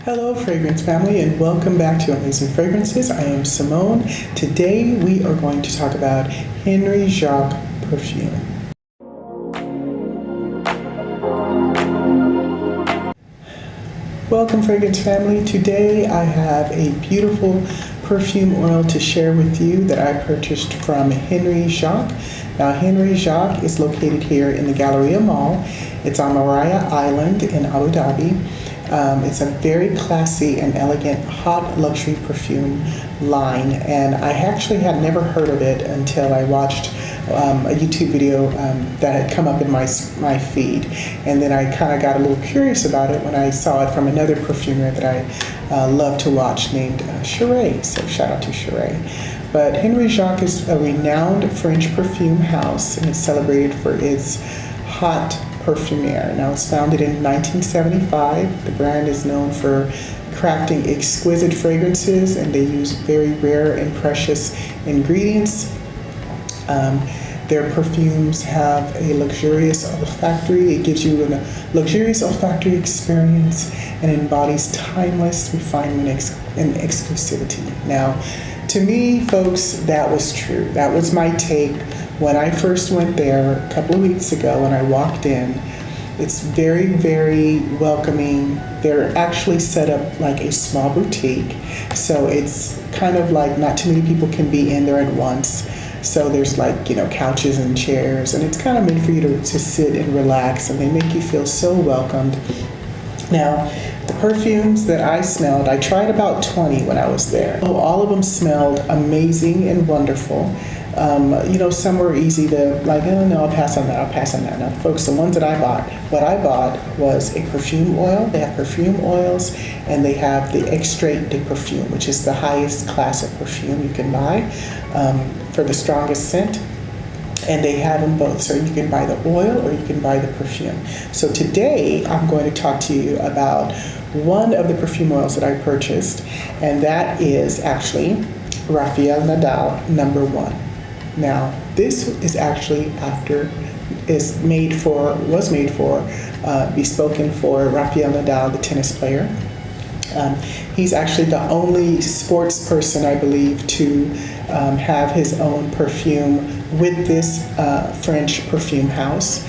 Hello fragrance family and welcome back to Amazing Fragrances. I am Simone. Today we are going to talk about Henry Jacques Perfume. Welcome fragrance family. Today I have a beautiful perfume oil to share with you that I purchased from Henry Jacques. Now Henry Jacques is located here in the Galleria Mall. It's on Maria Island in Abu Dhabi. It's a very classy and elegant haute luxury perfume line, and I actually had never heard of it until I watched a YouTube video that had come up in my feed, and then I kind of got a little curious about it when I saw it from another perfumer that I love to watch named Cheray, so shout out to Cheray. But Henry Jacques is a renowned French perfume house, and it's celebrated for its Haute Perfumerie. Now, it's founded in 1975. The brand is known for crafting exquisite fragrances, and they use very rare and precious ingredients. Their perfumes have a luxurious olfactory. It gives you a luxurious olfactory experience and embodies timeless refinement and exclusivity. Now, to me, folks, that was true. That was my take when I first went there a couple of weeks ago and I walked in. It's very, very welcoming. They're actually set up like a small boutique. So it's kind of like not too many people can be in there at once. So there's like, couches and chairs, and it's kind of meant for you to sit and relax, and they make you feel so welcomed. Now, the perfumes that I smelled, I tried about 20 when I was there. All of them smelled amazing and wonderful. Some were easy to like, oh no, I'll pass on that. Now, folks, the ones that I bought, what I bought was a perfume oil. They have perfume oils, and they have the Extrait de Perfume, which is the highest class of perfume you can buy for the strongest scent. And they have them both, so you can buy the oil or you can buy the perfume. So today I'm going to talk to you about one of the perfume oils that I purchased, and that is actually Rafael Nadal No.1. Now, this is actually bespoken for Rafael Nadal, the tennis player. He's actually the only sports person, I believe, to have his own perfume with this French perfume house.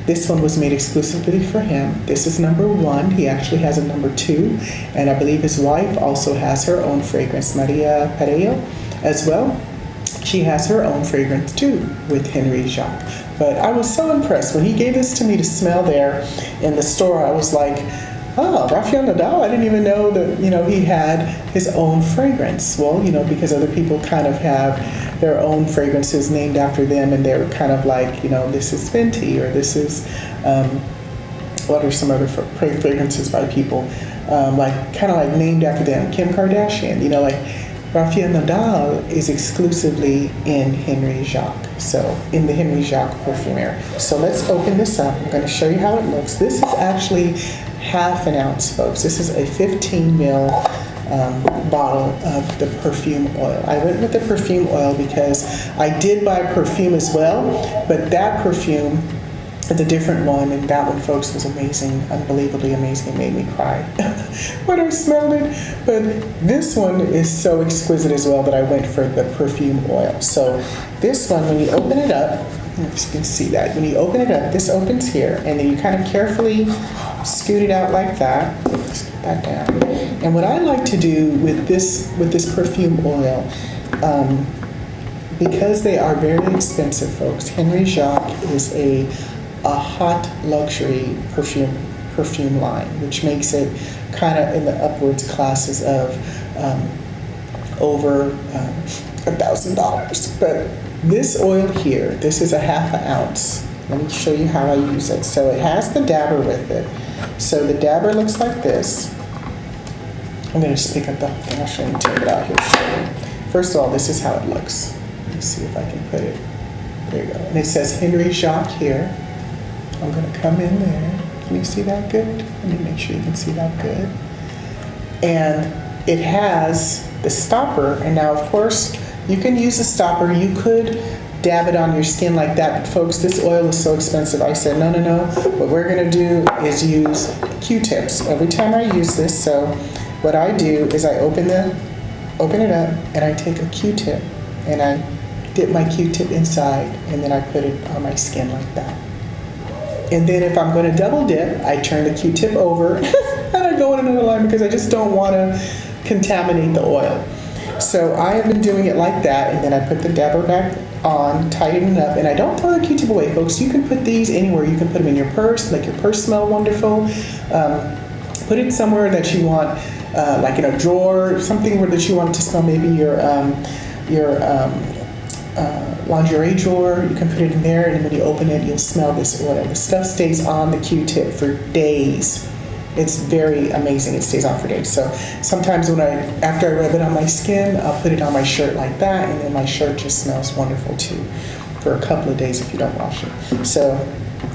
This one was made exclusively for him. This is No.1. He actually has a No.2, and I believe his wife also has her own fragrance, Maria Perello, as well. She has her own fragrance too with Henry Jacques. But I was so impressed when he gave this to me to smell there in the store. I was like, oh, Rafael Nadal, I didn't even know that, he had his own fragrance. Well, because other people kind of have their own fragrances named after them, and they're kind of like, this is Fenty, or this is, what are some other fragrances by people, kind of like named after them, Kim Kardashian, Rafael Nadal is exclusively in Henry Jacques, so in the Henry Jacques Perfumerie. So let's open this up. I'm going to show you how it looks. This is actually half an ounce, folks. This is a 15 ml bottle of the perfume oil. I went with the perfume oil because I did buy perfume as well, but that perfume is a different one, and that one, folks, was amazing, unbelievably amazing. It made me cry when I smelled it. But this one is so exquisite as well that I went for the perfume oil. So this one, when you open it up, if you can see that, when you open it up, this opens here, and then you kind of carefully scoot it out like that. Let's put that down. And what I like to do with this perfume oil, because they are very expensive, folks, Henry Jacques is a haute luxury perfume line, which makes it kind of in the upwards classes of over $1,000. But this oil here, this is a half an ounce. Let me show you how I use it. So it has the dabber with it. So the dabber looks like this. I'm going to just pick up the whole thing. I'll show you, take it out here. First of all, this is how it looks. Let me see if I can put it. There you go. And it says Henry Jacques here. I'm going to come in there. Can you see that good? Let me make sure you can see that good. And it has the stopper. And now, of course, you can use the stopper. You could dab it on your skin like that. But folks, this oil is so expensive. I said, no, no, no. What we're gonna do is use Q-tips every time I use this. So what I do is I open it up and I take a Q-tip and I dip my Q-tip inside and then I put it on my skin like that. And then if I'm gonna double dip, I turn the Q-tip over and I go in another line because I just don't wanna contaminate the oil. So I have been doing it like that, and then I put the dabber back on, tighten it up, and I don't throw the Q-tip away, folks. You can put these anywhere. You can put them in your purse, make your purse smell wonderful. Put it somewhere that you want, like in a drawer, something where that you want it to smell. Maybe your lingerie drawer. You can put it in there, and when you open it, you'll smell this oil. The stuff stays on the Q-tip for days. It's very amazing. It stays on for days. So sometimes after I rub it on my skin, I'll put it on my shirt like that, and then my shirt just smells wonderful too for a couple of days if you don't wash it. So,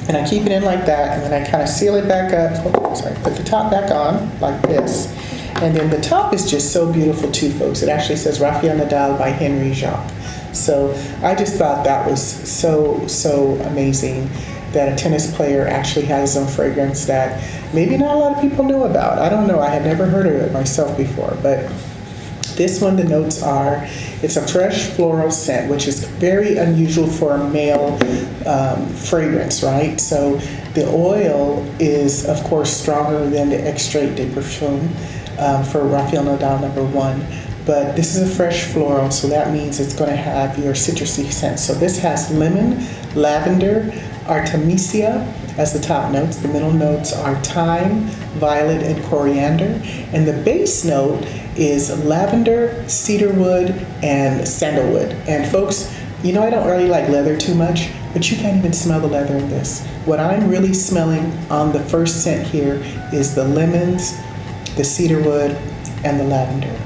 and I keep it in like that, and then I kind of seal it back up. Put the top back on like this. And then the top is just so beautiful too, folks. It actually says Rafael Nadal by Henry Jacques. So I just thought that was so amazing that a tennis player actually has his own fragrance that maybe not a lot of people know about. I don't know. I had never heard of it myself before. But this one, the notes are, it's a fresh floral scent, which is very unusual for a male fragrance, right? So the oil is, of course, stronger than the Extrait de Perfume for Rafael Nadal No.1. But this is a fresh floral, so that means it's going to have your citrusy scent. So this has lemon, lavender, Artemisia as the top notes. The middle notes are thyme, violet, and coriander. And the base note is lavender, cedarwood, and sandalwood. And folks, you know I don't really like leather too much, but you can't even smell the leather in this. What I'm really smelling on the first scent here is the lemons, the cedarwood, and the lavender.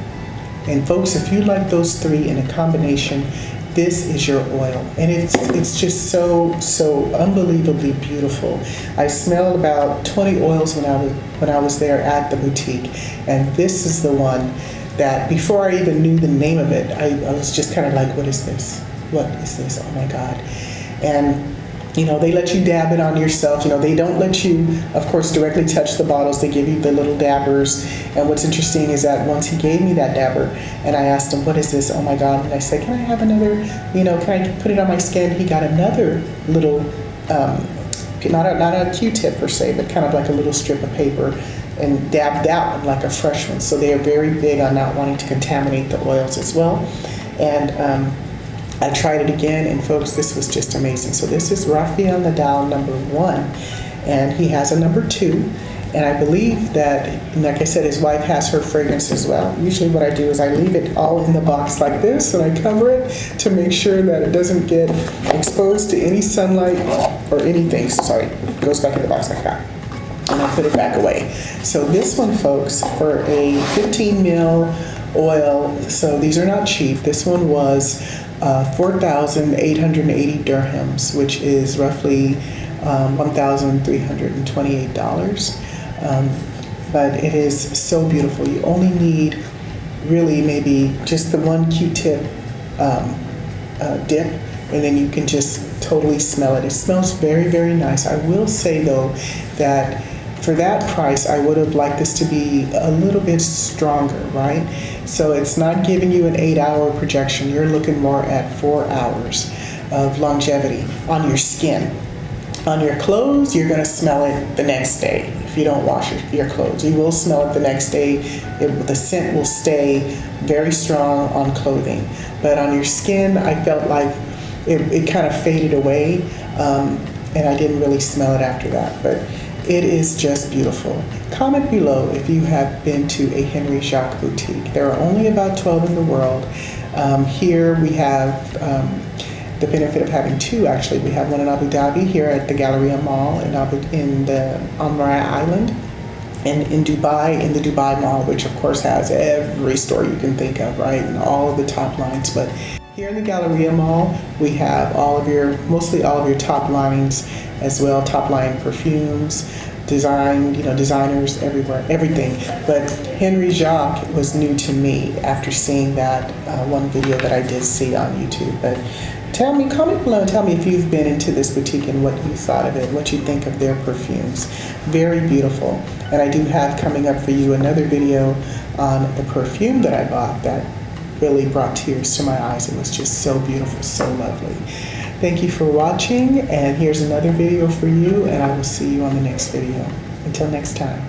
And folks, if you like those three in a combination, this is your oil. And it's just so unbelievably beautiful. I smelled about 20 oils when I was there at the boutique. And this is the one that before I even knew the name of it, I was just kind of like, what is this? What is this? Oh my God. And you know, they let you dab it on yourself. You know, they don't let you, of course, directly touch the bottles. They give you the little dabbers. And what's interesting is that once he gave me that dabber, and I asked him, what is this? Oh my God. And I said, can I have another, you know, can I put it on my skin? He got another little, not a Q-tip per se, but kind of like a little strip of paper, and dabbed that one like a fresh one. So they are very big on not wanting to contaminate the oils as well. And I tried it again, and folks, this was just amazing. So this is Rafael Nadal No.1, and he has a No.2, and I believe that, like I said, his wife has her fragrance as well. Usually what I do is I leave it all in the box like this, and I cover it to make sure that it doesn't get exposed to any sunlight or anything. Sorry, it goes back in the box like that. And I put it back away. So this one, folks, for a 15 ml oil, so these are not cheap. This one was 4,880 dirhams, which is roughly $1,328. But it is so beautiful. You only need really maybe just the one Q-tip dip, and then you can just totally smell it. It smells very, very nice. I will say though that for that price, I would have liked this to be a little bit stronger, right? So it's not giving you an 8-hour projection. You're looking more at 4 hours of longevity on your skin. On your clothes, you're gonna smell it the next day. If you don't wash your clothes, you will smell it the next day. The scent will stay very strong on clothing. But on your skin, I felt like it kind of faded away, and I didn't really smell it after that. But it is just beautiful. Comment below if you have been to a Henry Jacques boutique. There are only about 12 in the world. Here we have the benefit of having two, actually. We have one in Abu Dhabi here at the Galleria Mall on Maraya Island, and in Dubai, in the Dubai Mall, which of course has every store you can think of, right? And all of the top lines. But here in the Galleria Mall, we have mostly all of your top lines as well, top line perfumes, designers everywhere, everything. But Henry Jacques was new to me after seeing that one video that I did see on YouTube. But Comment below and tell me if you've been into this boutique and what you thought of it, what you think of their perfumes. Very beautiful. And I do have coming up for you another video on the perfume that I bought that really brought tears to my eyes. It was just so beautiful, so lovely. Thank you for watching, and here's another video for you, and I will see you on the next video. Until next time.